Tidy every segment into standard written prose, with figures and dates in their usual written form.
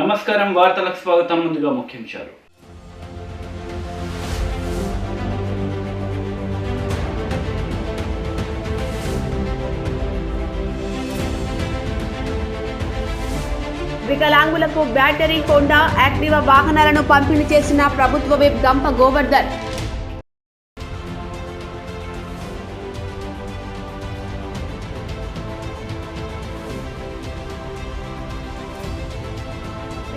నమస్కారం వార్తలకు స్వాగతం. ముందుగా ముఖ్యాంశాలు. వికలాంగులకు బ్యాటరీ హోండా యాక్టివా వాహనాలను పంపిణీ చేసిన ప్రభుత్వ విప్ గంప గోవర్ధన్.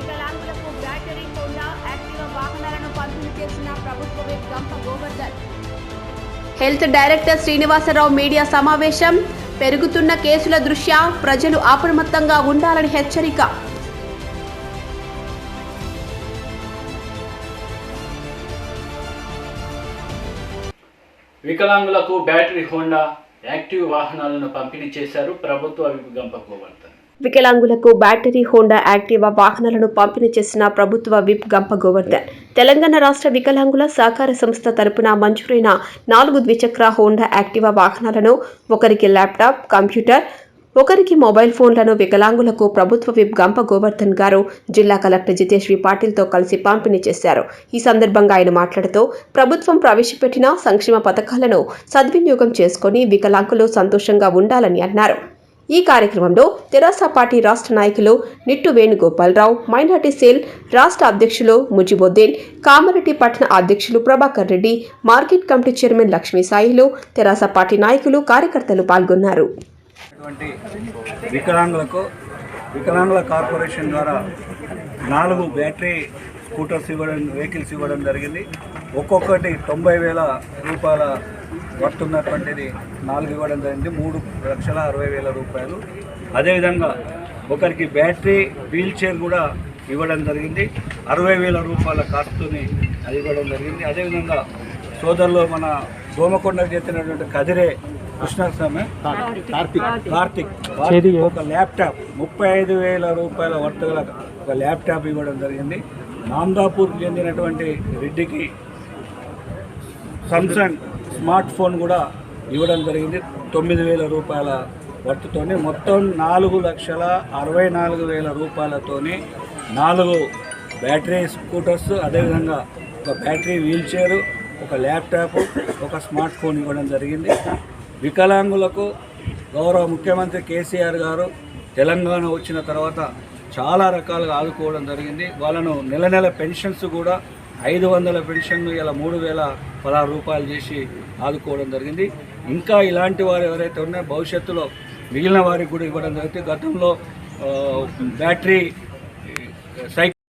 వికలాంగులకు బ్యాటరీ హోండా యాక్టివా వాహనాలను పంపిణీ చేసిన ప్రభుత్వ whip Gampa Govardhan. Health director Srinivasarao media సమావేశం. పెరుగుతున్న కేసుల దృష్ట్యా ప్రజలు అప్రమత్తంగా ఉండాలని హెచ్చరిక. వికలాంగులకు బ్యాటరీ హోండా యాక్టివ్ వాహనాలను పంపిణీ చేశారు ప్రభుత్వ విప్ గంప గోవర్ధన్. వికలాంగులకు బ్యాటరీ హోండా యాక్టివా వాహనాలను పంపిణీ చేసిన ప్రభుత్వ విప్ గంప గోవర్ధన్. తెలంగాణ రాష్ట్ర వికలాంగుల సహకార సంస్థ తరపున మంజూరైన 4 ద్విచక్ర హోండా యాక్టివా వాహనాలను, ఒకరికి ల్యాప్టాప్, కంప్యూటర్, ఒకరికి మొబైల్ ఫోన్లను వికలాంగులకు ప్రభుత్వ విప్ గంప గోవర్ధన్ గారు జిల్లా కలెక్టర్ జితేష్ వి పాటిల్తో కలిసి పంపిణీ చేశారు. ఈ సందర్భంగా ఆయన మాట్లాడుతూ, ప్రభుత్వం ప్రవేశపెట్టిన సంక్షేమ పథకాలను సద్వినియోగం చేసుకుని వికలాంగులు సంతోషంగా ఉండాలని అన్నారు. ఈ కార్యక్రమంలో తెరాస పార్టీ రాష్ట్ర నాయకులు నిట్టు వేణుగోపాలరావు, మైనార్టీ సెల్ రాష్ట్ర అధ్యక్షులు ముజిబుద్దీన్, కామారెడ్డి పట్టణ అధ్యక్షులు Prabhakar Reddy, market committee chairman Lakshmi Sailu, TRS party నాయకులు, కార్యకర్తలు పాల్గొన్నారు. వికలాంగుల కార్పొరేషన్ ద్వారా 4 బ్యాటరీ స్కూటర్స్ వెహికల్స్ ఇవ్వడం జరిగింది. ఒక్కొక్కటి 90,000 రూపాయల వర్తున్నటువంటిది 4 ఇవ్వడం జరిగింది. 3,60,000 రూపాయలు. అదేవిధంగా ఒకరికి బ్యాటరీ వీల్ చైర్ కూడా ఇవ్వడం జరిగింది. 60,000 రూపాయల కాస్ట్ని అది ఇవ్వడం జరిగింది. అదేవిధంగా సోదరులు మన దోమకొండకు చెందినటువంటి కదిరే కృష్ణస్వామి కార్తిక్ ఒక ల్యాప్టాప్ 35,000 రూపాయల వర్తగల ఒక ల్యాప్టాప్ ఇవ్వడం జరిగింది. నాందాపూర్కి చెందినటువంటి రెడ్డికి సామ్సంగ్ స్మార్ట్ ఫోన్ కూడా ఇవ్వడం జరిగింది 9,000 రూపాయల వర్తుతోని. మొత్తం 4,64,000 రూపాయలతోని 4 బ్యాటరీ స్కూటర్స్, అదేవిధంగా ఒక బ్యాటరీ వీల్ చైరు, ఒక ల్యాప్టాప్, ఒక స్మార్ట్ ఫోన్ ఇవ్వడం జరిగింది. వికలాంగులకు గౌరవ ముఖ్యమంత్రి కేసీఆర్ గారు తెలంగాణ వచ్చిన తర్వాత చాలా రకాలుగా ఆదుకోవడం జరిగింది. వాళ్ళను నెల పెన్షన్స్ కూడా 500 పెన్షన్ను ఇలా 3,016 రూపాయలు చేసి ఆదుకోవడం జరిగింది. ఇంకా ఇలాంటి వారు ఎవరైతే ఉన్నారో భవిష్యత్తులో మిగిలిన వారికి కూడా ఇవ్వడం జరుగుతుంది. గతంలో బ్యాటరీ సైకిల్.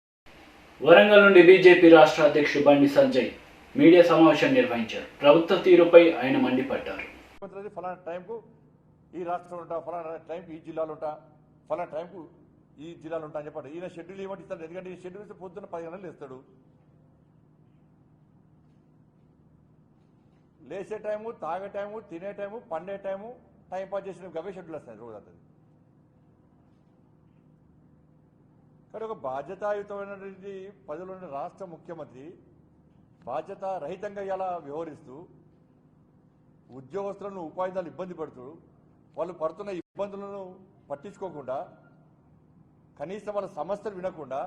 వరంగల్ నుండి బీజేపీ రాష్ట్ర అధ్యక్షుడు బండి సంజయ్ మీడియా సమావేశం నిర్వహించారు. ప్రభుత్వ తీరుపై ఆయన మండిపడ్డారు. ఫలానా టైంకు ఈ రాష్ట్రంలో ఉంటా, ఫలానా టైంకు ఈ జిల్లాలో ఉంటా, ఫలానా టైంకు ఈ జిల్లాలో ఉంటా అని చెప్పాడు. ఈయన షెడ్యూల్ ఏమంటే ఇస్తాడు. ఎందుకంటే ఈ షెడ్యూల్ ఇస్తే పొద్దున్న 10 గంటలు ఇస్తాడు. లేచే టైము, తాగే టైము, తినే టైము, పండే టైము, టైం పాస్ చేసిన అవే షెడ్యూల్ వస్తాయి రోజు అతను. కానీ ఒక బాధ్యతాయుతమైనటువంటి పదవిలోని రాష్ట్ర ముఖ్యమంత్రి బాధ్యత రహితంగా ఇలా వ్యవహరిస్తూ ఉద్యోగస్తులను, ఉపాధ్యాయులు ఇబ్బంది పడుతూ వాళ్ళు పడుతున్న ఇబ్బందులను పట్టించుకోకుండా, కనీసం వాళ్ళ సమస్యలు వినకుండా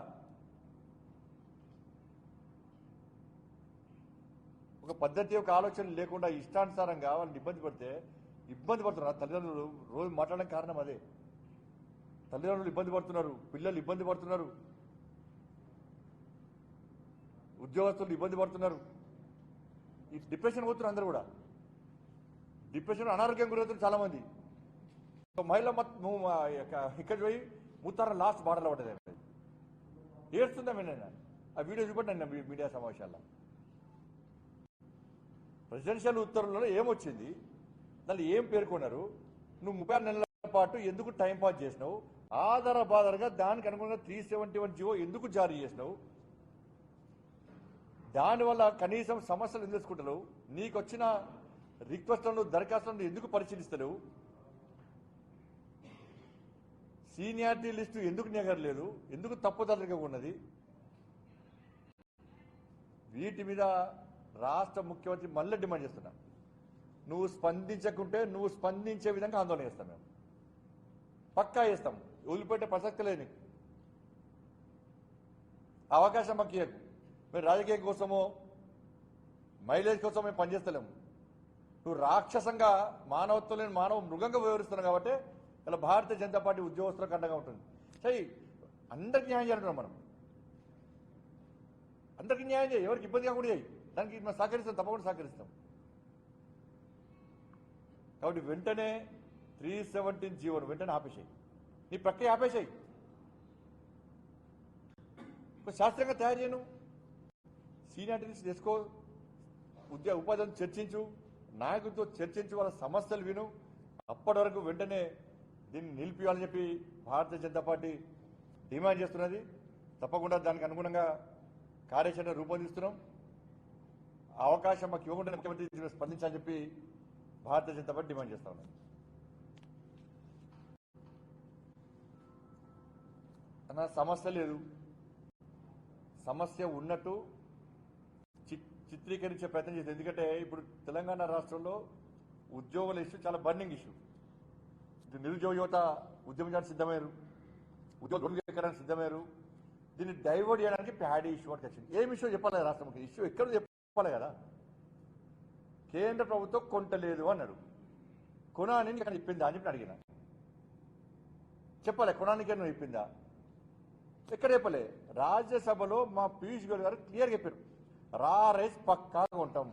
ఒక పద్ధతి, ఒక ఆలోచన లేకుండా ఇష్టానుసారంగా వాళ్ళని ఇబ్బంది పడుతున్నారు. తల్లిదండ్రులు రోజు మాట్లాడడానికి కారణం అదే. తల్లిదండ్రులు ఇబ్బంది పడుతున్నారు, పిల్లలు ఇబ్బంది పడుతున్నారు, ఉద్యోగస్తులు ఇబ్బంది పడుతున్నారు. ఈ డిప్రెషన్ పోతున్నారు అందరూ కూడా. డిప్రెషన్, అనారోగ్యం గురవుతున్నారు చాలా మంది. మహిళ ఇక్కడ పోయి ముత్తారం లాస్ట్ బాటలో పడ్డది, ఏడుస్తుందా నేను ఆ వీడియో చూపండి మీడియా సమావేశాల్లో. ప్రెసిడెన్షియల్ ఉత్తర్వులలో ఏమొచ్చింది, దాన్ని ఏం పేర్కొన్నారు, నువ్వు 36 నెలల పాటు ఎందుకు టైం పాస్ చేసినావు, ఆధారబాధారుగా దానికి అనుగుణంగా 371 జీవో ఎందుకు జారీ చేసినావు, దానివల్ల కనీసం సమస్యలు ఎందుకు తెలుసుకుంటలేవు, నీకు వచ్చిన రిక్వెస్ట్లను, దరఖాస్తులను ఎందుకు పరిశీలిస్తలేవు, సీనియారిటీ లిస్టు ఎందుకు నెగరలేదు, ఎందుకు తప్పుదలగా ఉన్నది. వీటి మీద రాష్ట్ర ముఖ్యమంత్రి మళ్ళీ డిమాండ్ చేస్తున్నా. నువ్వు స్పందించకుంటే నువ్వు స్పందించే విధంగా ఆందోళన చేస్తాం, మేము పక్కా చేస్తాం, వదిలిపెట్టే ప్రసక్తి లేదు. అవకాశం మాకు ఇవ్వకు. మీరు రాజకీయం కోసమో మైలేజ్ కోసం మేము పనిచేస్తలేము. నువ్వు రాక్షసంగా మానవత్వం లేని మానవ మృగంగా వ్యవహరిస్తున్నావు కాబట్టి ఇలా భారతీయ జనతా పార్టీ ఉద్యోగస్తులకు అండగా ఉంటుంది. సరే అందరికి న్యాయం చేయాలంటున్నాం మనం. అందరికీ న్యాయం చేయి, ఎవరికి ఇబ్బంది కాకుండా చేయి. దానికి మనం సహకరిస్తాం, తప్పకుండా సహకరిస్తాం. కాబట్టి వెంటనే 317 జీవోను వెంటనే ఆపేసాయి, నీ ప్రక్రియ ఆపేసాయి. శాస్త్రంగా తయారు చేయను, సీనియారిటీస్ తెచ్చుకో, ఉపాధిని చర్చించు, నాయకులతో చర్చించు, వాళ్ళ సమస్యలు విను. అప్పటి వరకు వెంటనే దీన్ని నిలిపియాలని చెప్పి భారతీయ జనతా పార్టీ డిమాండ్ చేస్తున్నది. తప్పకుండా దానికి అనుగుణంగా కార్యాచరణ రూపొందిస్తున్నాం. అవకాశం మాకు ఇవ్వకుండా ముఖ్యమంత్రి స్పందించాలని చెప్పి భారతీయ జనతా పార్టీ డిమాండ్ చేస్తా ఉన్నాం. అన్న సమస్య లేదు, సమస్య ఉన్నట్టు చిత్రీకరించే ప్రయత్నం చేస్తుంది. ఎందుకంటే ఇప్పుడు తెలంగాణ రాష్ట్రంలో ఉద్యోగుల ఇష్యూ చాలా బర్నింగ్ ఇష్యూ. నిరుద్యోగ యువత ఉద్యమం చేయడానికి సిద్ధమయ్యారు, ఉద్యోగం ఎక్కడానికి సిద్ధమయ్యారు. దీన్ని డైవర్ట్ చేయడానికి ప్యాడీ ఇష్యూ అంటే వచ్చింది. ఏం ఇష్యూ చెప్పాలి రాష్ట్రంకి? ఇష్యూ ఎక్కడ చెప్పాలి కదా. కేంద్ర ప్రభుత్వం కొంటలేదు అన్నాడు, కొనానికి ఇక్కడ ఇప్పిందా అని చెప్పి అడిగిన. చెప్పాలి, కొనానికి నువ్వు ఇప్పిందా? ఎక్కడ చెప్పలే. రాజ్యసభలో మా పీయూష్ గోయల్ గారు క్లియర్గా చెప్పారు, రా రైస్ పక్కాగా ఉంటాం,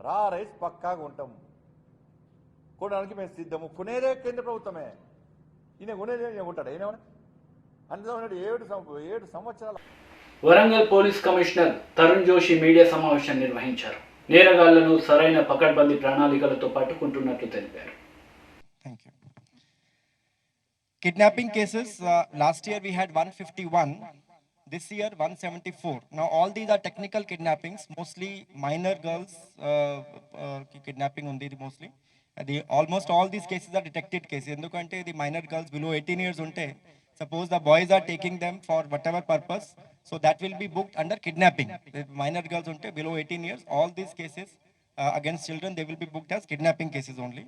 రా రైస్ పక్కాగా ఉంటాం, కొనడానికి మేము సిద్ధము. కొనేదే కేంద్ర ప్రభుత్వమే, ఈయన కొనేదే ఉంటాడు. అయినా అందులో 7 సంవత్సరాల. Warangal police commissioner Tarun Joshi media సమావేశం నిర్వహించారు. నేరగాళ్లను సరైన పకడ్బందీ ప్రణాళికలతో పట్టుకుంటున్నట్లు తెలిపారు. Thank you. Kidnapping cases, last year we had 151, this year 174. Now all these are technical kidnappings, mostly minor girls kidnapping undi mostly. Almost all these cases are detected cases. Endukante the minor girls below 18 years unte, suppose the boys are taking them for whatever purpose, so that will be booked under kidnapping. The minor girls unte below 18 years, all these cases against children, they will be booked as kidnapping cases only.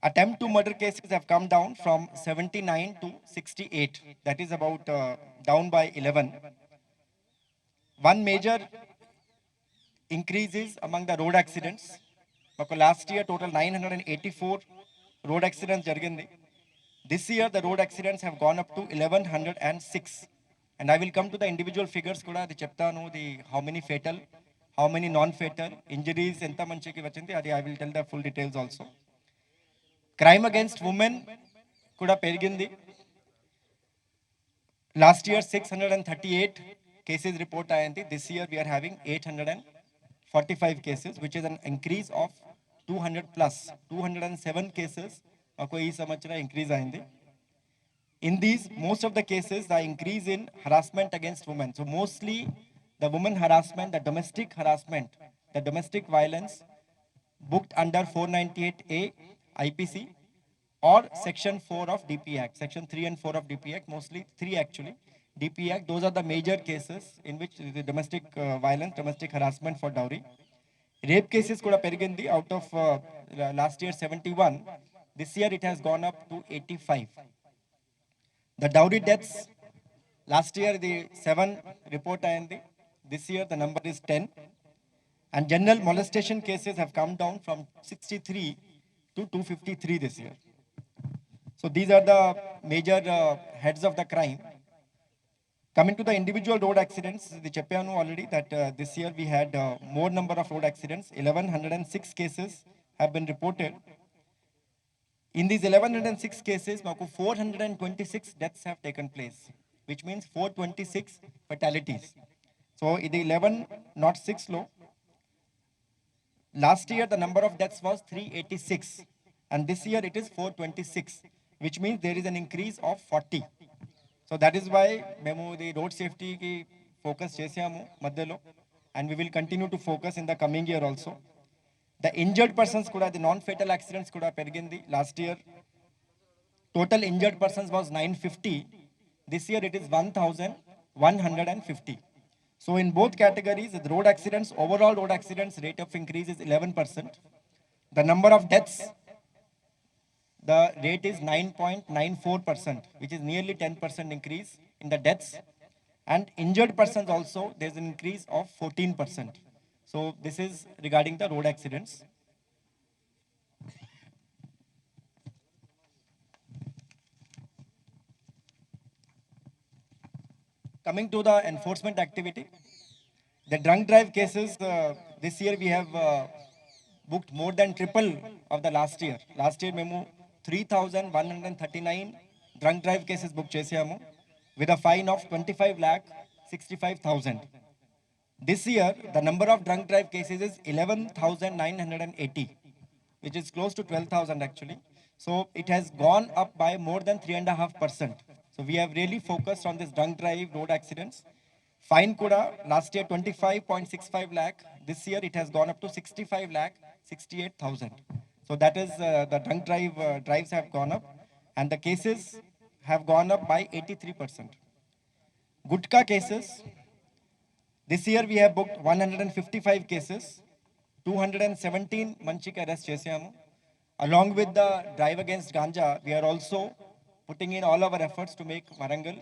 Attempt to murder cases have come down from 79 to 68. That is about down by 11. One major increase is among the road accidents. Last year total 984 road accidents jarigindi. This year the road accidents have gone up to 1106. And I will come to the individual figures kuda adi cheptanu, the how many fatal, how many non-fatal, injuries enta manchiki vachindi, adi I will tell the full details also. Crime against women kuda perigindi. Last year 638 cases report ayindi. This year we are having 845 cases, which is an increase of 200 plus. 207 cases mako ee samvatsara increase ayindi. In these, most of the cases, the increase in harassment against women. So mostly the women harassment, the domestic harassment, the domestic violence booked under 498A IPC or Section 4 of DP Act. Section 3 and 4 of DP Act, mostly 3 actually. DP Act, those are the major cases in which the domestic violence, domestic harassment for dowry. Rape cases kuda perigindi. Out of last year 71, this year it has gone up to 85. The dowry deaths, last year the 7 report ayindi. This year the number is 10. And general molestation cases have come down from 63 to 253 this year. So these are the major heads of the crime. Coming to the individual road accidents, the Chepianu already that this year we had more number of road accidents. 1106 cases have been reported. In these 1106 cases, 426 deaths have taken place, which means 426 fatalities. So in the 1106 law, last year the number of deaths was 386, and this year it is 426, which means there is an increase of 40. So that is why memo the road safety ki focus chesamu madhyalo, and we will continue to focus in the coming year also. The injured persons kuda, the non-fatal accidents kuda perigindi. Last year total injured persons was 950. This year it is 1150. So in both categories, the road accidents, overall road accidents rate of increase is 11%. The number of deaths, the rate is 9.94%, which is nearly 10% increase in the deaths. And injured persons also, there's an increase of 14%. So this is regarding the road accidents. Coming to the enforcement activity, the drunk drive cases, this year we have booked more than triple of the last year. Last year, memo 3,139 drunk drive cases booked chesamu with a fine of 25,65,000. This year, the number of drunk drive cases is 11,980, which is close to 12,000 actually. So it has gone up by more than 3.5%. So we have really focused on this drunk drive road accidents. Fine kuda last year 25.65 lakh. This year it has gone up to 65 lakh 68,000. So that is the drunk drives have gone up, and the cases have gone up by 83%. Gutka cases. This year we have booked 155 cases, 217 manchik arrest chesamu. Along with the drive against ganja, we are also putting in all our efforts to make Warangal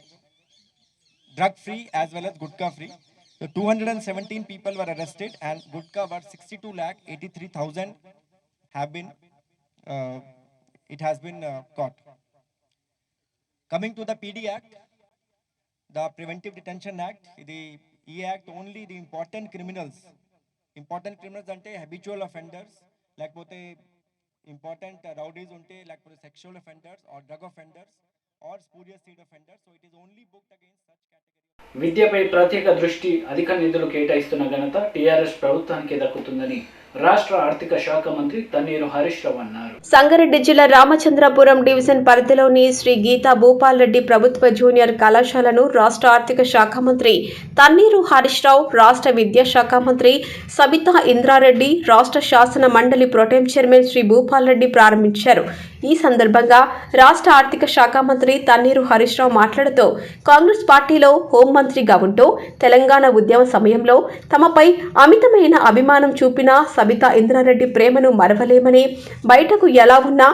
drug free as well as Gutka free. So 217 people were arrested, and Gutka were 62,83,000 have been caught. Coming to the PD Act, the Preventive Detention Act, the E Act only the important criminals ante habitual offenders, lekapothe important rowdies unte, lekapothe sexual offenders or drug offenders or spurious seed offenders. So it is only booked against such category. విద్యపై ప్రత్యేక దృష్టి, అధిక నిధులు కేటాయిస్తున్న ఘనత TRS ప్రభుత్వానికే దక్కుతుందని రాష్ట్ర ఆర్థిక శాఖ మంత్రి తన్నీరు హరీష్ రావు అన్నారు. సంగారెడ్డి జిల్లా రామచంద్రపురం డివిజన్ పరిధిలోని శ్రీ గీతా భూపాల్ రెడ్డి ప్రభుత్వ జూనియర్ కళాశాలను రాష్ట్ర ఆర్థిక శాఖ మంత్రి తన్నీరు హరీష్ రావు, రాష్ట్ర విద్యాశాఖ మంత్రి సబితా ఇంద్రారెడ్డి, రాష్ట్ర శాసన మండలి ప్రొటెం చైర్మన్ శ్రీ భూపాల్ రెడ్డి ప్రారంభించారు. ఈ సందర్భంగా రాష్ట్ర ఆర్థిక శాఖ మంత్రి తన్నీరు హరీష్ రావు మాట్లాడుతూ, కాంగ్రెస్ పార్టీలో హోంమంత్రిగా ఉంటూ తెలంగాణ ఉద్యమ సమయంలో తమపై అమితమైన అభిమానం చూపిన సబితా ఇంద్రారెడ్డి ప్రేమను మరవలేమని, బయటకు ఎలా ఉన్నా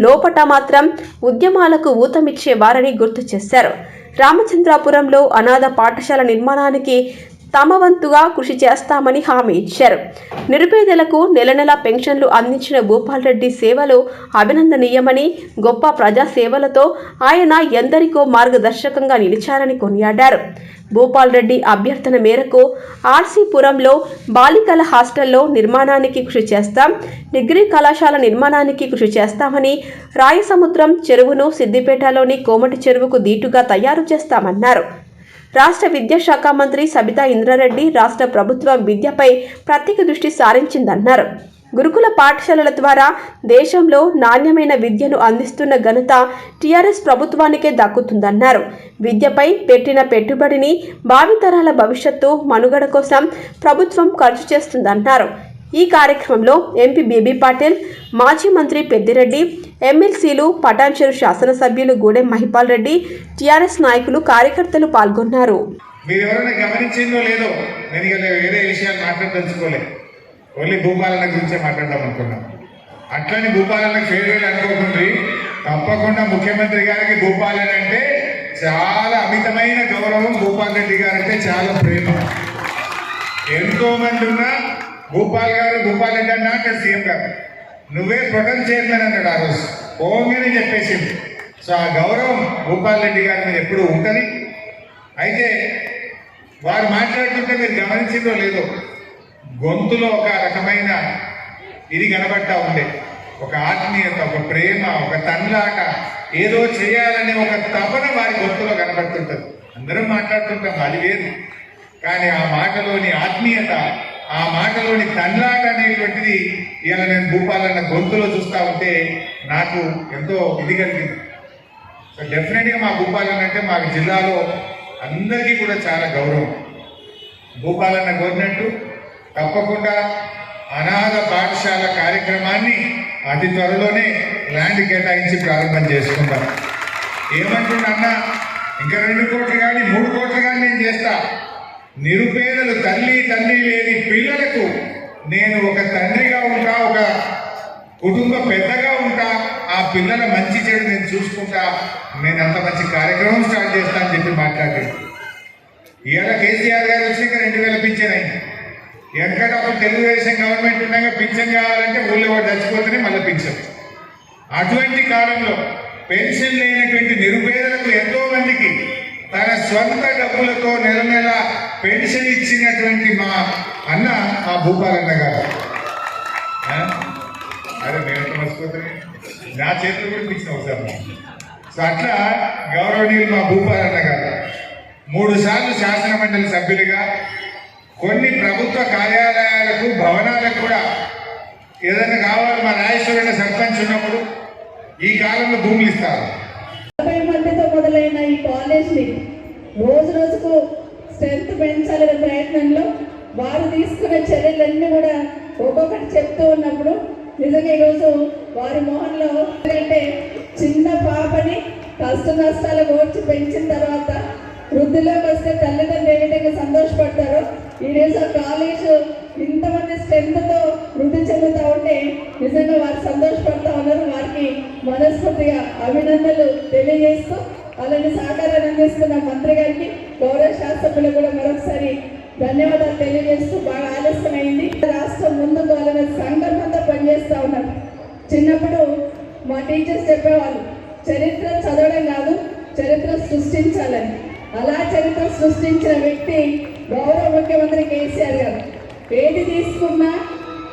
లోపట మాత్రం ఉద్యమాలకు ఊతమిచ్చేవారని గుర్తు చేశారు. రామచంద్రాపురంలో అనాథ పాఠశాల నిర్మాణానికి తమ వంతుగా కృషి చేస్తామని హామీ ఇచ్చారు. నిరుపేదలకు నెల నెల పెన్షన్లు అందించిన భూపాల్ రెడ్డి సేవలు అభినందనీయమని, గొప్ప ప్రజా సేవలతో ఆయన ఎందరికో మార్గదర్శకంగా నిలిచారని కొనియాడారు. భూపాల్ రెడ్డి అభ్యర్థన మేరకు ఆర్సీపురంలో బాలికల హాస్టల్లో నిర్మాణానికి కృషి చేస్తాం, డిగ్రీ కళాశాల నిర్మాణానికి కృషి చేస్తామని, రాయసముద్రం చెరువును సిద్దిపేటలోని కోమటి చెరువుకు దీటుగా తయారు చేస్తామన్నారు. రాష్ట్ర విద్యాశాఖ మంత్రి సబితా ఇంద్రారెడ్డి రాష్ట్ర ప్రభుత్వం విద్యపై ప్రత్యేక దృష్టి సారించిందన్నారు. గురుకుల పాఠశాలల ద్వారా దేశంలో నాణ్యమైన విద్యను అందిస్తున్న ఘనత టీఆర్ఎస్ ప్రభుత్వానికే దక్కుతుందన్నారు. విద్యపై పెట్టిన పెట్టుబడిని భావితరాల భవిష్యత్తు మనుగడ కోసం ప్రభుత్వం ఖర్చు చేస్తుందన్నారు. ఈ కార్యక్రమంలో ఎంపీ బేబీ పాటిల్, మాజీ మంత్రి పెద్దిరెడ్డి, ఎమ్మెల్సీలు, పటాన్చెరు శాసనసభ్యులు గూడెం మహిపాల్ రెడ్డి, టీఆర్ఎస్ నాయకులు, కార్యకర్తలు పాల్గొన్నారు. మీరెవరైనా గమనించిందో లేదో, నేను వేరే విషయాలు మాట్లాడదలుచుకోలేదు, ఓన్లీ భూపాలన గురించే మాట్లాడదాం అనుకున్నాం. అట్లని భూపాలన ఫేర్వెల్ అనుకోకుండా తప్పకుండా ముఖ్యమంత్రి గారికి భూపాలన అంటే చాలా అమితమైన గౌరవం, భూపాల్ రెడ్డి గారంటే చాలా ప్రేమ. ఎంతో మంది ఉన్నా భూపాల్ రెడ్డి అన్నా అంటాడు సీఎం గారు, నువ్వే ప్రొటెం చైర్మన్ అన్నాడు ఆ రోజు, ఓంగానే చెప్పేసింది. సో ఆ గౌరవం భూపాల్ రెడ్డి గారి మీద ఎప్పుడు ఉంటుంది. అయితే వారు మాట్లాడుతుంటే మీరు గమనించిందో లేదో, గొంతులో ఒక రకమైన ఇది కనబడతా ఉండే, ఒక ఆత్మీయత, ఒక ప్రేమ, ఒక తన్లాట, ఏదో చేయాలనే ఒక తపన వారి గొంతులో కనబడుతుంటుంది. అందరం మాట్లాడుతుంటాం, అది వేరు. కానీ ఆ మాటలోని ఆత్మీయత, ఆ మాటలోని తన్లాట అనేటువంటిది ఇవాళ నేను భూపాలన్న గొంతులో చూస్తూ ఉంటే నాకు ఎంతో ఇది కలిగింది. సో డెఫినెట్గా మా భూపాలన్న అంటే మా జిల్లాలో అందరికీ కూడా చాలా గౌరవం. భూపాలన్న కోరినట్టు తప్పకుండా అనాథ పాఠశాల కార్యక్రమాన్ని అతి త్వరలోనే ల్యాండ్ కేటాయించి ప్రారంభం చేసుకుంటాం. ఏమంటున్నా, ఇంకా 2 కోట్లు కానీ 3 కోట్లు కానీ నేను చేస్తా. నిరుపేదలు తల్లి లేని పిల్లలకు నేను ఒక తండ్రిగా ఉంటా, ఒక కుటుంబ పెద్దగా ఉంటా, ఆ పిల్లల మంచి చెడు నేను చూసుకుంటా, నేను అంత మంచి కార్యక్రమం స్టార్ట్ చేస్తా అని చెప్పి మాట్లాడాడు. ఇవాళ కేసీఆర్ గారు వచ్చినాక 2000 పింఛన్ అయింది. వెనకటప్పుడు తెలుగుదేశం గవర్నమెంట్ ఉండగా పింఛన్ కావాలంటే ఊళ్ళో వాడు చచ్చిపోతేనే మళ్ళీ పింఛన్. అటువంటి కాలంలో పెన్షన్ లేనటువంటి నిరుపేదలకు ఎంతో మందికి తన స్వంత డబ్బులతో నెల నెల పెన్షన్ ఇచ్చినటువంటి మా అన్న మా భూపాలన్న గారు. అరే నేను మర్చిపోతాను, నా చేతులు కూడా ఇచ్చిన అవసరం. సో అట్లా గౌరవనీయులు మా భూపాలన్న గారు 3 సార్లు శాసన మండలి సభ్యులుగా కొన్ని ప్రభుత్వ కార్యాలయాలకు భవనాలకు కూడా ఏదైనా కావాలి మా రాజేశ్వరుల సర్పంచ్ ఉన్నప్పుడు ఈ కాలంలో భూములు ఇస్తారు. 40 మందితో మొదలైన ఈ కాలేజ్ని రోజు రోజుకు స్ట్రెంత్ పెంచాలనే ప్రయత్నంలో వారు తీసుకునే చర్యలన్నీ కూడా ఒక్కొక్కటి చెప్తూ ఉన్నప్పుడు నిజంగా ఈరోజు వారి మొహంలో అంటే చిన్న పాపని కష్ట నష్టాలు ఓర్చి పెంచిన తర్వాత వృద్ధిలోకి వస్తే తల్లిదండ్రులు ఏ విధంగా సంతోషపడతారో ఈరోజు కాలేజ్ ఇంతమంది స్ట్రెంత్తో వృద్ధి చెందుతూ ఉంటే నిజంగా వారు సంతోషపడతా ఉన్నారు. వారికి మనస్ఫూర్తిగా అభినందనలు తెలియజేస్తూ అలాంటి సహకారాన్ని అందిస్తున్న మంత్రి గారికి గౌరవ శాసనసభ్యులు కూడా మరొకసారి ధన్యవాదాలు తెలియజేస్తూ బాగా ఆలస్యమైంది. రాష్ట్రం ముందుకు వాళ్ళ సంఘటనతో పనిచేస్తూ ఉన్నారు. చిన్నప్పుడు మా టీచర్స్ చెప్పేవాళ్ళు చరిత్ర చదవడం కాదు చరిత్ర సృష్టించాలని. అలా చరిత్ర సృష్టించిన వ్యక్తి గౌరవ ముఖ్యమంత్రి కేసీఆర్ గారు. ఏది తీసుకున్నా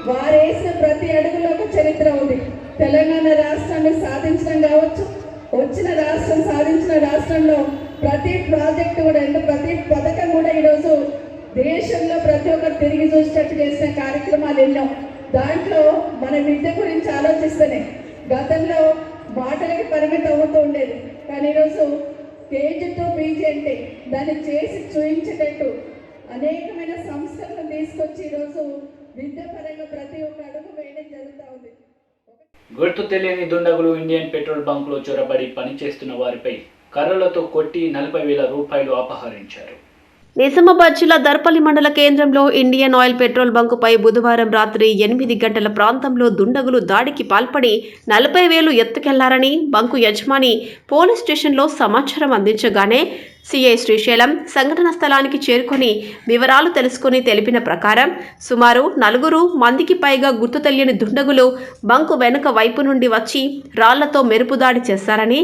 వారు వేసిన ప్రతి అడుగులో ఒక చరిత్ర ఉంది. తెలంగాణ రాష్ట్రాన్ని సాధించడం కావచ్చు, వచ్చిన రాష్ట్రం సాధించిన రాష్ట్రంలో ప్రతి ప్రాజెక్టు కూడా ప్రతి పథకం కూడా ఈరోజు దేశంలో ప్రతి ఒక్కరు తిరిగి చూసేటట్టు చేసిన కార్యక్రమాలు ఎన్నో. దాంట్లో మన విద్య గురించి ఆలోచిస్తేనే గతంలో మాటలకి పరిమితం అవుతూ ఉండేది, కానీ ఈరోజు కేజీ టు పీజీ అంటే దాన్ని చేసి చూపించేటట్టు అనేకమైన సంస్థలను తీసుకొచ్చి ఈరోజు విద్యాపరంగా ప్రతి ఒక్క అడుగు వేయడం జరుగుతూ ఉంది. గుర్తు తెలియని దుండగులు ఇండియన్ పెట్రోల్ బంకులో చొరబడి పనిచేస్తున్న వారిపై కర్రలతో కొట్టి 40,000 రూపాయలు అపహరించారు. నిజామాబాద్ జిల్లా దర్పల్లి మండల కేంద్రంలో ఇండియన్ ఆయిల్ పెట్రోల్ బంకుపై బుధవారం రాత్రి 8 గంటల ప్రాంతంలో దుండగులు దాడికి పాల్పడి 40,000 ఎత్తుకెళ్లారని బంకు యజమాని పోలీస్ స్టేషన్లో సమాచారం అందించగానే సిఐ శ్రీశైలం సంఘటన స్థలానికి చేరుకొని వివరాలు తెలుసుకుని తెలిపిన ప్రకారం సుమారు 4 మందికి పైగా గుర్తు తెలియని దుండగులు బంకు వెనుక వైపు నుండి వచ్చి రాళ్లతో మెరుపు దాడి చేశారని,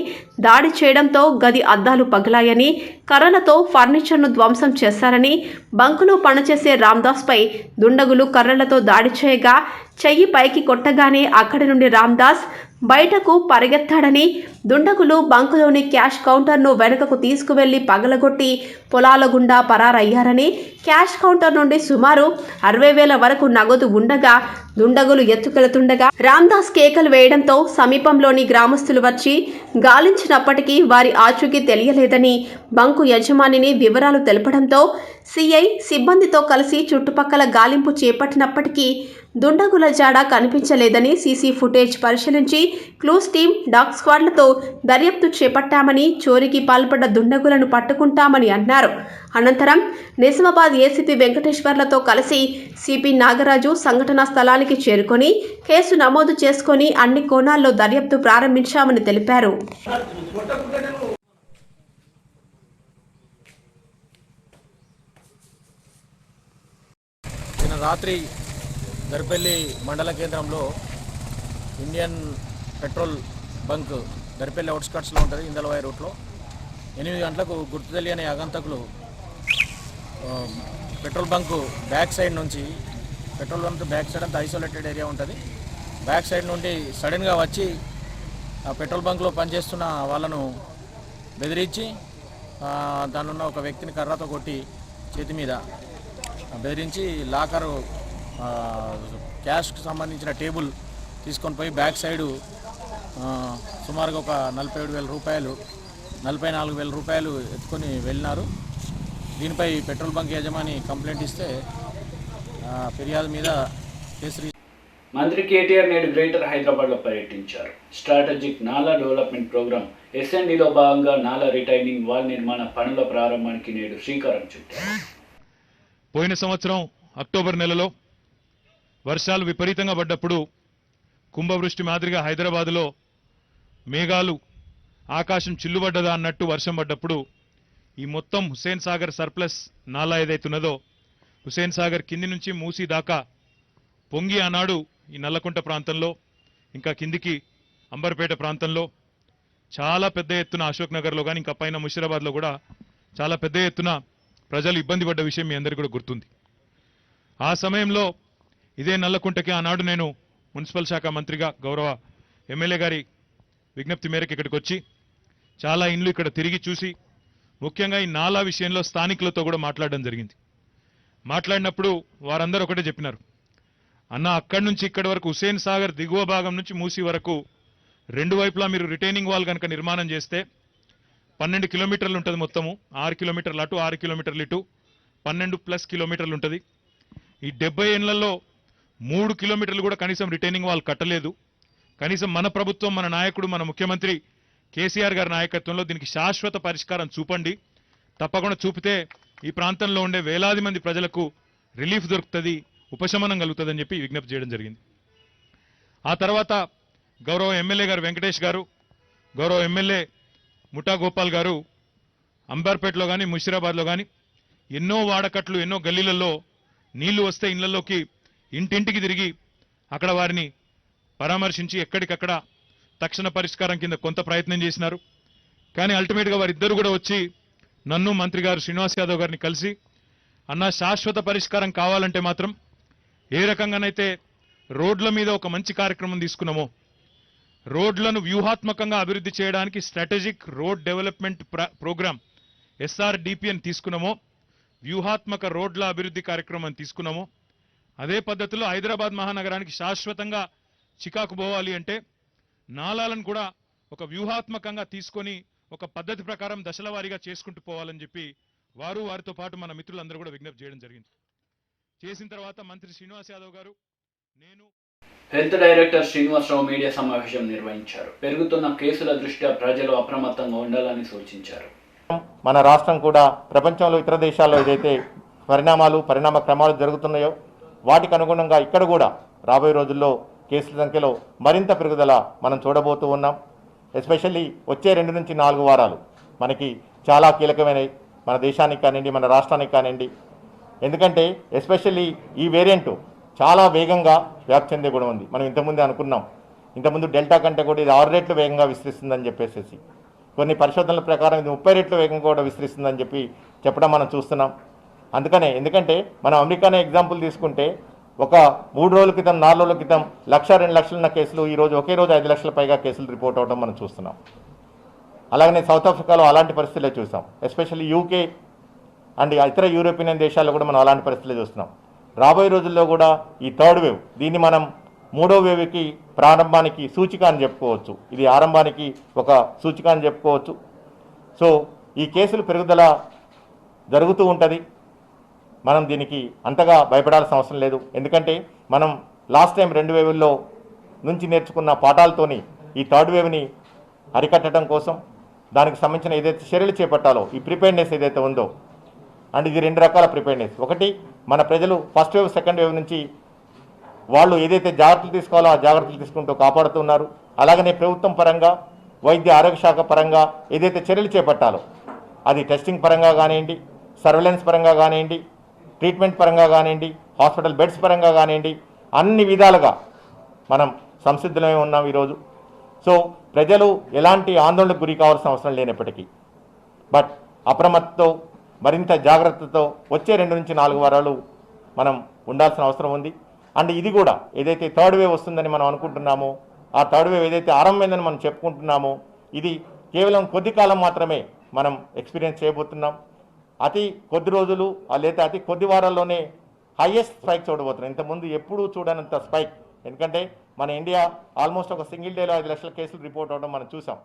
దాడి చేయడంతో గది అద్దాలు పగిలాయని, కర్రలతో ఫర్నిచర్ను ధ్వంసం చేశారని, బంకులో పనిచేసే రామ్దాస్పై దుండగులు కర్రలతో దాడి చేయగా చెయ్యి పైకి కొట్టగానే అక్కడి నుండి రామ్దాస్ బయటకు పరిగెత్తాడని, దుండగులు బంకులోని క్యాష్ కౌంటర్ను వెనుకకు తీసుకువెళ్లి పగలగొట్టి పొలాల గుండా పరారయ్యారని, క్యాష్ కౌంటర్ నుండి సుమారు 60,000 వరకు నగదు ఉండగా దుండగులు ఎత్తుకెళ్తుండగా రామ్దాస్ కేకలు వేయడంతో సమీపంలోని గ్రామస్తులు వచ్చి గాలించినప్పటికీ వారి ఆచూకీ తెలియలేదని బంకు యజమానిని వివరాలు తెలపడంతో సిఐ సిబ్బందితో కలిసి చుట్టుపక్కల గాలింపు చేపట్టినప్పటికీ దుండగుల జాడ కనిపించలేదని, సీసీ ఫుటేజ్ పరిశీలించి క్లూస్ టీం, డాగ్ స్క్వాడ్లతో దర్యాప్తు చేపట్టామని, చోరీకి పాల్పడ్డ దుండగులను పట్టుకుంటామని అన్నారు. అనంతరం నిజామాబాద్ ఏసీపీ వెంకటేశ్వర్లతో కలిసి సిపి నాగరాజు సంఘటనా స్థలానికి చేరుకొని కేసు నమోదు చేసుకొని అన్ని కోణాల్లో దర్యాప్తు ప్రారంభించామని తెలిపారు. రాత్రి దర్పల్లి మండల కేంద్రంలో ఇండియన్ పెట్రోల్ బంక్ దర్పల్లి అవుట్స్కట్స్లో ఉంటుంది, ఇందలవాయి రూట్లో 8 గంటలకు గుర్తు తెలియని ఆగంతకులు పెట్రోల్ బంకు బ్యాక్ సైడ్ నుంచి, పెట్రోల్ బంక్ బ్యాక్ సైడ్ అంతా ఐసోలేటెడ్ ఏరియా ఉంటుంది, బ్యాక్ సైడ్ నుండి సడన్గా వచ్చి ఆ పెట్రోల్ బంక్లో పనిచేస్తున్న వాళ్ళను బెదిరించి దానిలో ఒక వ్యక్తిని కర్రతో కొట్టి చేతి మీద బెదిరించి లాకరు క్యాష్కి సంబంధించిన టేబుల్ తీసుకొని పోయి బ్యాక్ సైడు సుమారుగా ఒక 47,000 రూపాయలు 44,000 రూపాయలు ఎత్తుకొని వెళ్ళినారు. దీనిపై పెట్రోల్ బంక్ యజమాని కంప్లైంట్ ఇస్తే ఫిర్యాదు మీద కేసు. మంత్రి కేటీఆర్ నేడు గ్రేటర్ హైదరాబాద్లో పర్యటించారు. స్ట్రాటజిక్ నాలా డెవలప్మెంట్ ప్రోగ్రాం ఎస్ఎన్డీలో భాగంగా నాలా రిటైనింగ్ వాల్ నిర్మాణ పనుల ప్రారంభానికి నేడు శ్రీకారం చుట్టారు. పోయిన సంవత్సరం అక్టోబర్ నెలలో వర్షాలు విపరీతంగా పడ్డప్పుడు కుంభవృష్టి మాదిరిగా హైదరాబాదులో మేఘాలు ఆకాశం చిల్లుబడ్డదా అన్నట్టు వర్షం పడ్డప్పుడు ఈ మొత్తం హుస్సేన్ సాగర్ సర్ప్లస్ నాలా ఏదైతున్నదో హుస్సేన్ సాగర్ కింది నుంచి మూసి దాకా పొంగి ఆనాడు ఈ నల్లకుంట ప్రాంతంలో ఇంకా కిందికి అంబర్పేట ప్రాంతంలో చాలా పెద్ద ఎత్తున అశోక్ నగర్లో కానీ ఇంకా పైన ముషిరాబాద్లో కూడా చాలా పెద్ద ఎత్తున ప్రజలు ఇబ్బంది పడ్డ విషయం మీ అందరికీ కూడా గుర్తుంది. ఆ సమయంలో ఇదే నల్లకుంటకి ఆనాడు నేను మున్సిపల్ శాఖ మంత్రిగా గౌరవ ఎమ్మెల్యే గారి విజ్ఞప్తి మేరకు ఇక్కడికి వచ్చి చాలా ఇండ్లు ఇక్కడ తిరిగి చూసి ముఖ్యంగా ఈ నాలా విషయంలో స్థానికులతో కూడా మాట్లాడడం జరిగింది. మాట్లాడినప్పుడు వారందరూ ఒకటే చెప్పినారు, అన్న అక్కడి నుంచి ఇక్కడి వరకు హుస్సేన్ సాగర్ దిగువ భాగం నుంచి మూసి వరకు రెండు వైపులా మీరు రిటైనింగ్ వాల్ కనుక నిర్మాణం చేస్తే 12 కిలోమీటర్లు ఉంటుంది. మొత్తము 6 కిలోమీటర్లు అటు 6 కిలోమీటర్లు ఇటు 12+ కిలోమీటర్లు ఉంటుంది. ఈ 70 ఏళ్లలో 3 కిలోమీటర్లు కూడా కనీసం రిటైనింగ్ వాల్ కట్టలేదు. కనీసం మన ప్రభుత్వం, మన నాయకుడు, మన ముఖ్యమంత్రి కేసీఆర్ గారి నాయకత్వంలో దీనికి శాశ్వత పరిష్కారం చూపండి, తప్పకుండా చూపితే ఈ ప్రాంతంలో ఉండే వేలాది మంది ప్రజలకు రిలీఫ్ దొరుకుతుంది, ఉపశమనం కలుగుతుందని చెప్పి విజ్ఞప్తి చేయడం జరిగింది. ఆ తర్వాత గౌరవ ఎమ్మెల్యే గారు వెంకటేష్ గారు, గౌరవ ఎమ్మెల్యే ముఠా గోపాల్ గారు అంబర్పేటలో కానీ ముషిరాబాద్లో కానీ ఎన్నో వాడకట్లు, ఎన్నో గల్లీలలో నీళ్లు వస్తే ఇళ్లలోకి ఇంటింటికి తిరిగి అక్కడ వారిని పరామర్శించి ఎక్కడికక్కడ తక్షణ పరిష్కారం కింద కొంత ప్రయత్నం చేసినారు. కానీ అల్టిమేట్గా వారిద్దరు కూడా వచ్చి నన్ను, మంత్రి గారు శ్రీనివాస్ యాదవ్ గారిని కలిసి, అన్న శాశ్వత పరిష్కారం కావాలంటే మాత్రం ఏ రకంగానైతే రోడ్ల మీద ఒక మంచి కార్యక్రమం తీసుకున్నామో, రోడ్లను వ్యూహాత్మకంగా అభివృద్ధి చేయడానికి strategic road development programme SRDP తీసుకున్నామో, వ్యూహాత్మక రోడ్ల అభివృద్ధి కార్యక్రమం తీసుకున్నామో, అదే పద్ధతిలో హైదరాబాద్ మహానగరానికి శాశ్వతంగా చికాకు పోవాలి అంటే నాలాలను కూడా ఒక వ్యూహాత్మకంగా తీసుకొని ఒక పద్ధతి ప్రకారం దశల వారీగా చేసుకుంటూ పోవాలని చెప్పి వారితో పాటు మన మిత్రులందరూ కూడా విజ్ఞప్తి చేయడం జరిగింది. చేసిన తర్వాత మంత్రి శ్రీనివాస్ యాదవ్ గారు, నేను హెల్త్ డైరెక్టర్ శ్రీనివాసరావు మీడియా సమావేశం నిర్వహించారు. పెరుగుతున్న కేసుల దృష్ట్యా ప్రజలు అప్రమత్తంగా ఉండాలని సూచించారు. మన రాష్ట్రం కూడా ప్రపంచంలో ఇతర దేశాల్లో ఏదైతే పరిణామ క్రమాలు జరుగుతున్నాయో వాటికి అనుగుణంగా ఇక్కడ కూడా రాబోయే రోజుల్లో కేసుల సంఖ్యలో మరింత పెరుగుదల మనం చూడబోతూ ఉన్నాం. ఎస్పెషల్లీ వచ్చే 2 నుంచి 4 వారాలు మనకి చాలా కీలకమైనవి, మన దేశానికి కానివ్వండి, మన రాష్ట్రానికి కానివ్వండి. ఎందుకంటే ఎస్పెషల్లీ ఈ వేరియంట్ చాలా వేగంగా వ్యాప్తి చెందే కూడా ఉంది. మనం ఇంతకుముందే అనుకున్నాం, ఇంతకుముందు డెల్టా కంటే కూడా ఇది 6 రెట్లు వేగంగా విస్తరిస్తుందని చెప్పేసి, కొన్ని పరిశోధనల ప్రకారం ఇది 30 రెట్లు వేగంగా కూడా విస్తరిస్తుందని చెప్పడం మనం చూస్తున్నాం. ఎందుకంటే మనం అమెరికానే ఎగ్జాంపుల్ తీసుకుంటే ఒక 3 రోజుల క్రితం, 4 రోజుల క్రితం 1,00,000, 2 లక్షలు ఉన్న కేసులు ఈరోజు ఒకే రోజు 5 లక్షల పైగా కేసులు రిపోర్ట్ అవడం మనం చూస్తున్నాం. అలాగనే సౌత్ ఆఫ్రికాలో అలాంటి పరిస్థితులే చూసాం. ఎస్పెషల్లీ UK అండ్ ఇతర యూరోపియన్ దేశాల్లో కూడా మనం అలాంటి పరిస్థితులే చూస్తున్నాం. రాబోయే రోజుల్లో కూడా ఈ 3rd వేవ్, దీన్ని మనం 3వ వేవ్కి ప్రారంభానికి సూచిక అని చెప్పుకోవచ్చు. ఇది ఆరంభానికి ఒక సూచిక అని చెప్పుకోవచ్చు. సో ఈ కేసులు పెరుగుదల జరుగుతూ ఉంటుంది. మనం దీనికి అంతగా భయపడాల్సిన అవసరం లేదు. ఎందుకంటే మనం లాస్ట్ టైం 2 వేవుల్లో నుంచి నేర్చుకున్న పాఠాలతోని ఈ 3rd వేవ్ని అరికట్టడం కోసం దానికి సంబంధించిన ఏదైతే చర్యలు చేపట్టాలో, ఈ ప్రిపేర్నెస్ ఏదైతే ఉందో, అండ్ ఇది 2 రకాల ప్రిపేర్నెస్. ఒకటి, మన ప్రజలు ఫస్ట్ వేవ్, సెకండ్ వేవ్ నుంచి వాళ్ళు ఏదైతే జాగ్రత్తలు తీసుకోవాలో ఆ జాగ్రత్తలు తీసుకుంటూ కాపాడుతున్నారు. అలాగనే ప్రభుత్వం పరంగా, వైద్య ఆరోగ్య శాఖ పరంగా ఏదైతే చర్యలు చేపట్టాలో, అది టెస్టింగ్ పరంగా కానివ్వండి, సర్వేలెన్స్ పరంగా కానివ్వండి, ట్రీట్మెంట్ పరంగా కానివ్వండి, హాస్పిటల్ బెడ్స్ పరంగా కానివ్వండి, అన్ని విధాలుగా మనం సంసిద్ధులమే ఉన్నాం ఈరోజు. సో ప్రజలు ఎలాంటి ఆందోళనకు గురి కావాల్సిన అవసరం లేనప్పటికీ, బట్ అప్రమత్తతో, మరింత జాగ్రత్తతో వచ్చే 2 నుంచి 4 వారాలు మనం ఉండాల్సిన అవసరం ఉంది. అండ్ ఇది కూడా ఏదైతే 3rd వేవ్ వస్తుందని మనం అనుకుంటున్నామో, ఆ 3rd వేవ్ ఏదైతే ఆరంభమైందని మనం చెప్పుకుంటున్నామో, ఇది కేవలం కొద్ది కాలం మాత్రమే మనం ఎక్స్పీరియన్స్ చేయబోతున్నాం. అతి కొద్ది రోజులు లేదా అతి కొద్ది వారాల్లోనే హైయెస్ట్ స్పైక్ చూడబోతున్నాం. ఇంతకుముందు ఎప్పుడూ చూడనంత స్పైక్. ఎందుకంటే మన ఇండియా ఆల్మోస్ట్ ఒక సింగిల్ డేలో 5 లక్షల కేసులు రిపోర్ట్ అవ్వడం మనం చూసాం.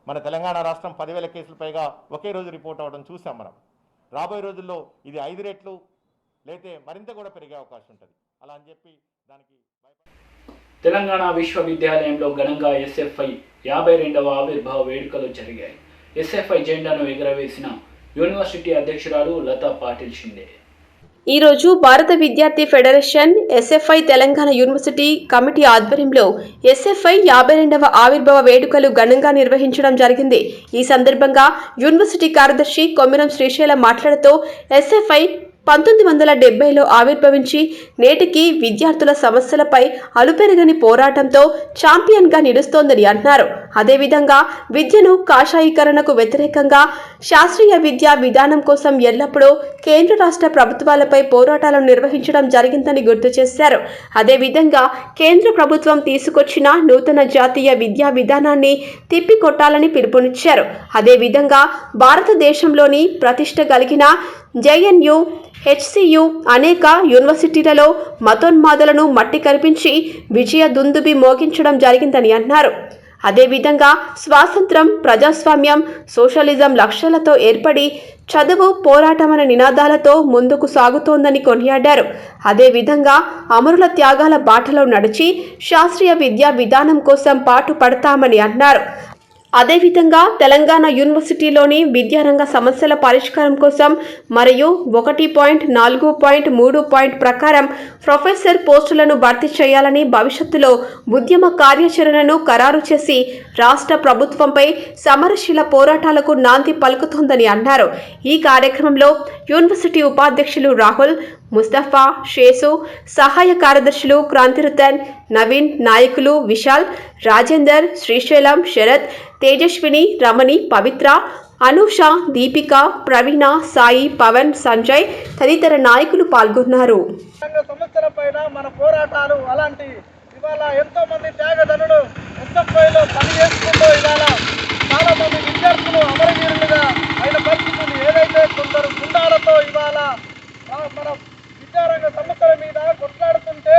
మన తెలంగాణ రాష్ట్రం 10,000 కేసులు పైగా ఒకే రోజు రిపోర్ట్ అవ్వడం చూసాం మనం. రాబోయే రోజుల్లో ఇది 5 రెట్లు లేతే మరింత కూడా పెరిగే అవకాశం ఉంటుంది. అలా అని చెప్పి దానికి తెలంగాణ విశ్వవిద్యాలయంలో ఘనంగా SFI 52వ ఆవిర్భావ వేడుకలు జరిగాయి. SFI జెండాను ఎగురవేసిన యూనివర్సిటీ అధ్యక్షురాలు లతా పాటిల్ షిండే. ఈరోజు భారత విద్యార్థి federation SFI Telangana university committee ఆధ్వర్యంలో ఎస్ఎఫ్ఐ 52వ ఆవిర్భావ వేడుకలు ఘనంగా నిర్వహించడం జరిగింది. ఈ సందర్భంగా యూనివర్సిటీ కార్యదర్శి కొమ్మిరం శ్రీశైలం మాట్లాడుతూ ఎస్ఎఫ్ఐ 1970లో ఆవిర్భవించి నేటికి విద్యార్థుల సమస్యలపై అలుపెరగని పోరాటంతో ఛాంపియన్గా నిలుస్తోందని అన్నారు. అదేవిధంగా విద్యను కాషాయీకరణకు వ్యతిరేకంగా శాస్త్రీయ విద్యా విధానం కోసం ఎల్లప్పుడూ కేంద్ర రాష్ట్ర ప్రభుత్వాలపై పోరాటాలను నిర్వహించడం జరిగిందని గుర్తు చేశారు. అదేవిధంగా కేంద్ర ప్రభుత్వం తీసుకొచ్చిన నూతన జాతీయ విద్యా విధానాన్ని తిప్పికొట్టాలని పిలుపునిచ్చారు. అదేవిధంగా భారతదేశంలోని ప్రతిష్ట కలిగిన జేఎన్యూ, హెచ్సియు అనేక యూనివర్సిటీలలో మతోన్మాదులను మట్టి కల్పించి విజయ దుందుబి మోగించడం జరిగిందని అన్నారు. అదేవిధంగా స్వాతంత్రం, ప్రజాస్వామ్యం, సోషలిజం లక్ష్యాలతో ఏర్పడి చదువు పోరాటమనే నినాదాలతో ముందుకు సాగుతోందని కొనియాడారు. అదేవిధంగా అమరుల త్యాగాల బాటలో నడిచి శాస్త్రీయ విద్యా విధానం కోసం పాటుపడతామని అన్నారు. అదేవిధంగా తెలంగాణ యూనివర్సిటీలోని విద్యారంగ సమస్యల పరిష్కారం కోసం మరియు 1.4.3 ప్రకారం ప్రొఫెసర్ పోస్టులను భర్తీ చేయాలని భవిష్యత్తులో ఉద్యమ కార్యాచరణను ఖరారు చేసి రాష్ట్ర ప్రభుత్వంపై సమరశీల పోరాటాలకు నాంది పలుకుతోందని అన్నారు. ఈ కార్యక్రమంలో యూనివర్సిటీ ఉపాధ్యక్షులు రాహుల్, ముస్తఫా, షేసు, సహాయ కార్యదర్శులు క్రాంతిరతన్, నవీన్, నాయకులు విశాల్, రాజేందర్, శ్రీశైలం, శరత్, తేజస్విని, రమణి, పవిత్ర, అనూష, దీపిక, ప్రవీణ, సాయి, పవన్, సంజయ్ తదితర నాయకులు పాల్గొన్నారు. సమస్యలపైన మన పోరాటాలు అలాంటి ఇవాళ ఎంతో మంది త్యాగదనులు ఎస్ఎఫ్ఐలో పనిచేసుకుంటూ ఇవాళ చాలా మంది విద్యార్థులు అమరవీరులుగా అయిన పరిస్థితులు ఏదైతే కొందరు గుండాలతో ఇవాళ మన విద్యారంగ సమస్యల మీద కొట్లాడుతుంటే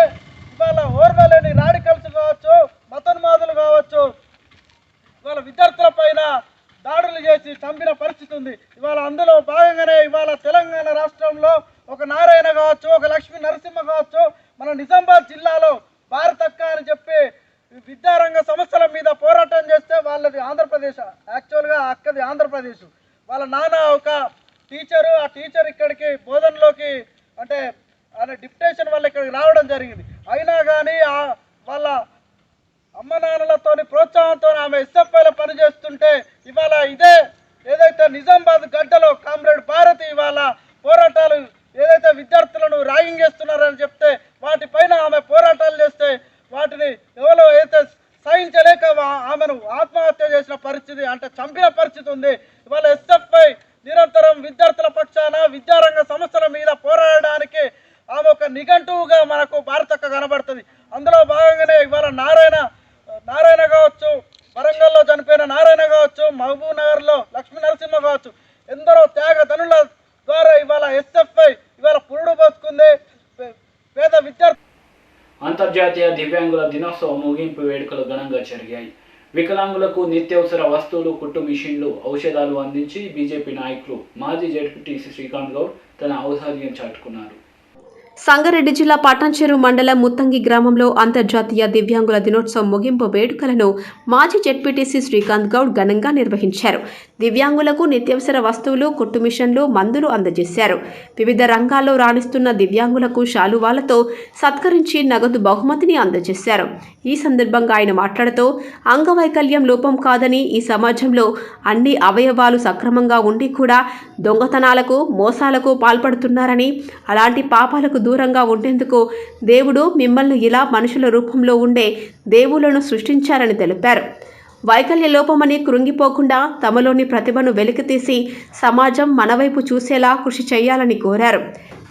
ఇవాళ ఓర్వలేని రాడికల్స్ కావచ్చు, మతోన్మాదులు కావచ్చు, ఇవాళ విద్యార్థుల పైన దాడులు చేసి చంపిన పరిస్థితి ఉంది. ఇవాళ అందులో భాగంగానే ఇవాళ తెలంగాణ రాష్ట్రంలో ఒక నారాయణ కావచ్చు, ఒక లక్ష్మీ నరసింహ కావచ్చు, మన నిజామాబాద్ జిల్లాలో భారతక్క అని చెప్పి విద్యారంగ సమస్యల మీద పోరాటం చేస్తే వాళ్ళది ఆంధ్రప్రదేశ్, యాక్చువల్గా అక్కది ఆంధ్రప్రదేశ్. వాళ్ళ నాన్న ఒక టీచరు, ఆ టీచర్ ఇక్కడికి బోధనలోకి అంటే ఆయన డిప్యుటేషన్ వల్ల ఇక్కడికి రావడం జరిగింది. అయినా కానీ వాళ్ళ అమ్మ నాన్నలతో ప్రోత్సాహంతో ఆమె ఎస్ఎఫ్ఐలో పనిచేస్తుంటే ఇవాళ ఇదే ఏదైతే నిజామాబాద్ గడ్డలో కామ్రేడ్ భారతి ఇవాళ పోరాటాలు ఏదైతే విద్యార్థులను ర్యాగింగ్ చేస్తున్నారని చెప్తే వాటిపైన ఆమె పోరాటాలు చేస్తే వాటిని ఎవరో అయితే సహించలేక ఆమెను ఆత్మహత్య చేసిన పరిస్థితి, అంటే చంపిన పరిస్థితి ఉంది. ఇవాళ ఎస్ఎఫ్ఐ నిరంతరం విద్యార్థుల పక్షాన విద్యారంగ సమస్యల మీద పోరాడడానికి ఆమె ఒక నిఘంటువుగా మనకు భారతక్క కనబడుతుంది. అందులో భాగంగానే ఇవాళ నారాయణ కావచ్చు, వరంగల్లో చనిపోయిన నారాయణ కావచ్చు, మహబూబ్ నగర్లో లక్ష్మీ నరసింహ కావచ్చు, ఎందరో త్యాగధనుల ద్వారా ఇవాళ ఎస్ఎఫ్ఐ ఇవాళ పురుడు పోసుకుంది. పేద విద్యార్థి అంతర్జాతీయ దివ్యాంగుల దినోత్సవం ముగింపు వేడుకలు ఘనంగా జరిగాయి. వికలాంగులకు నిత్యావసర వస్తువులు, కుట్టు మిషన్లు, ఔషధాలు అందించి బీజేపీ నాయకులు మాజీ జడ్పీటీసీ శ్రీకాంత్ గౌడ్ తన ఔదార్యం చాటుకున్నారు. సంగారెడ్డి జిల్లా పటాన్చెరు మండలం ముత్తంగి గ్రామంలో అంతర్జాతీయ దివ్యాంగుల దినోత్సవం ముగింపు వేడుకలను మాజీ జెడ్పీటీసీ శ్రీకాంత్ గౌడ్ ఘనంగా నిర్వహించారు. దివ్యాంగులకు నిత్యావసర వస్తువులు, కుట్టు మిషన్లు, మందులు అందజేశారు. వివిధ రంగాల్లో రాణిస్తున్న దివ్యాంగులకు శాలువాలతో సత్కరించి నగదు బహుమతిని అందజేశారు. ఈ సందర్భంగా ఆయన మాట్లాడుతూ అంగవైకల్యం లోపం కాదని, ఈ సమాజంలో అన్ని అవయవాలు సక్రమంగా ఉండి కూడా దొంగతనాలకు, మోసాలకు పాల్పడుతున్నారని, అలాంటి పాపాలకు దూరంగా ఉండేందుకు దేవుడు మిమ్మల్ని ఇలా మనుషుల రూపంలో ఉండే దేవుళ్లను సృష్టించారని తెలిపారు. వైకల్య లోపమని కృంగిపోకుండా తమలోని ప్రతిభను వెలికితీసి సమాజం మనవైపు చూసేలా కృషి చేయాలని కోరారు.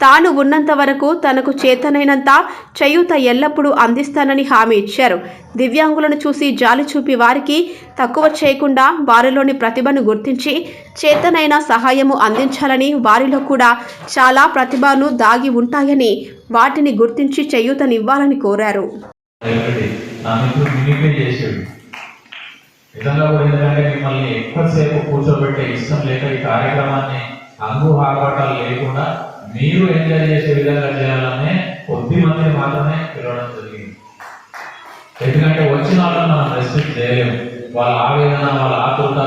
తాను ఉన్నంత వరకు తనకు చేతనైనంత చేయూత ఎల్లప్పుడూ అందిస్తానని హామీ ఇచ్చారు. దివ్యాంగులను చూసి జాలి చూపి వారికి తక్కువ చేయకుండా వారిలోని ప్రతిభను గుర్తించి చేతనైన సహాయము అందించాలని, వారిలో కూడా చాలా ప్రతిభను దాగి ఉంటాయని వాటిని గుర్తించి చేయూతనివ్వాలని కోరారు. నిజంగా కూడా ఎందుకంటే మిమ్మల్ని ఎక్కువసేపు కూర్చోబెట్టే ఇష్టం లేక ఈ కార్యక్రమాన్ని అంగు ఆర్భాటాలు లేకుండా మీరు ఎంజాయ్ చేసే విధంగా చేయాలనే కొద్ది మందిని మాత్రమే పిలవడం జరిగింది. ఎందుకంటే వచ్చిన వాళ్ళని మనం రెస్ట్రిక్ట్ చేయలేము. వాళ్ళ ఆవేదన, వాళ్ళ ఆతృత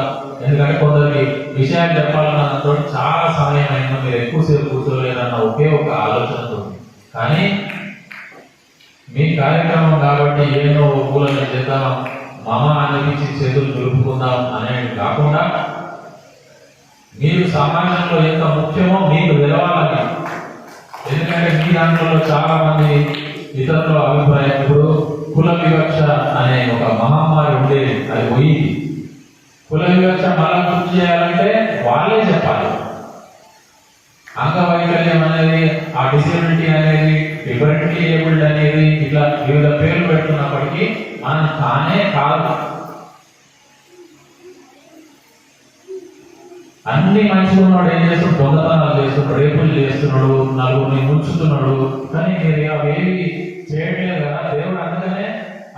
ఎందుకంటే కొందరికి విషయాలు చెప్పాలన్నతో చాలా సమయం అయిందో మీరు ఎక్కువసేపు కూర్చోలేదన్న ఒకే ఒక ఆలోచనతో. కానీ మీ కార్యక్రమం కాబట్టి ఏదో పూలను చేద్దాం, మమ అనిపించి చేతులు దులుపుకుందాం అనేది కాకుండా మీరు సమాజంలో ఎంత ముఖ్యమో మీకు తెలవాలని. ఎందుకంటే మీ దాంట్లో చాలా మంది ఇతరుల అభిప్రాయం, ఇప్పుడు కుల వివక్ష అనే ఒక మహమ్మారి ఉండేది, అది పోయింది. కుల వివక్ష మళ్ళా గుర్తు చేయాలంటే వాళ్ళే చెప్పాలి. అంగవైకల్యం అనేది, ఆ డిసేబిలిటీ అనేది, డిఫరెంట్లీ ఏబుల్డ్ అనేది, ఇట్లా వివిధ పేర్లు పెడుతున్నప్పటికీ మనం కానే కాదు. అన్ని మంచిగా ఉన్నాడు, ఏం చేస్తున్నాడు, దొంగతనాలు చేస్తున్నాడు, రేపులు చేస్తున్నాడు, నలుగురిని ముంచుతున్నాడు, కానీ మీరు అవేవి చేయట్లేదు కదా. దేవుడు అందుకనే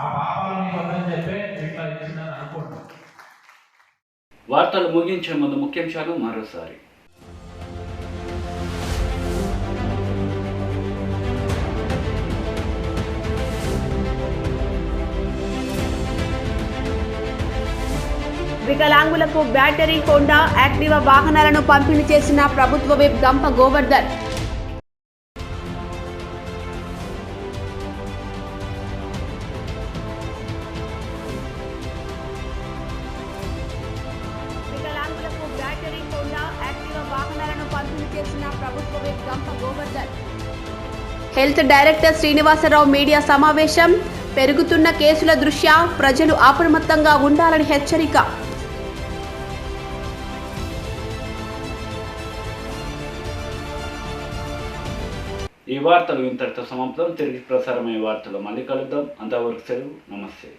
ఆ పాపాలు మీకు వద్దని చెప్పే ఇట్లా ఇచ్చిందని అనుకుంటున్నాను. వార్తలు ముగించే ముందు ముఖ్యాంశాలు మరోసారి. వికలాంగులకు బ్యాటరీ హోండా యాక్టివా వాహనాలను పంపిణీ చేసిన ప్రభుత్వ విప్ గంప గోవర్ధన్. వికలాంగులకు బ్యాటరీ హోండా యాక్టివా వాహనాలను పంపిణీ చేసిన ప్రభుత్వ whip Gampa Govardhan. Health director Srinivasarao media సమావేశం. పెరుగుతున్న కేసుల దృష్ట్యా ప్రజలు అప్రమత్తంగా ఉండాలని హెచ్చరిక. ఈ వార్తలు ఇంతటితో సమాప్తం. తిరిగి ప్రసారమయ్యే వార్తలు మళ్ళీ కలుద్దాం. అంతవరకు సెలవు. నమస్తే.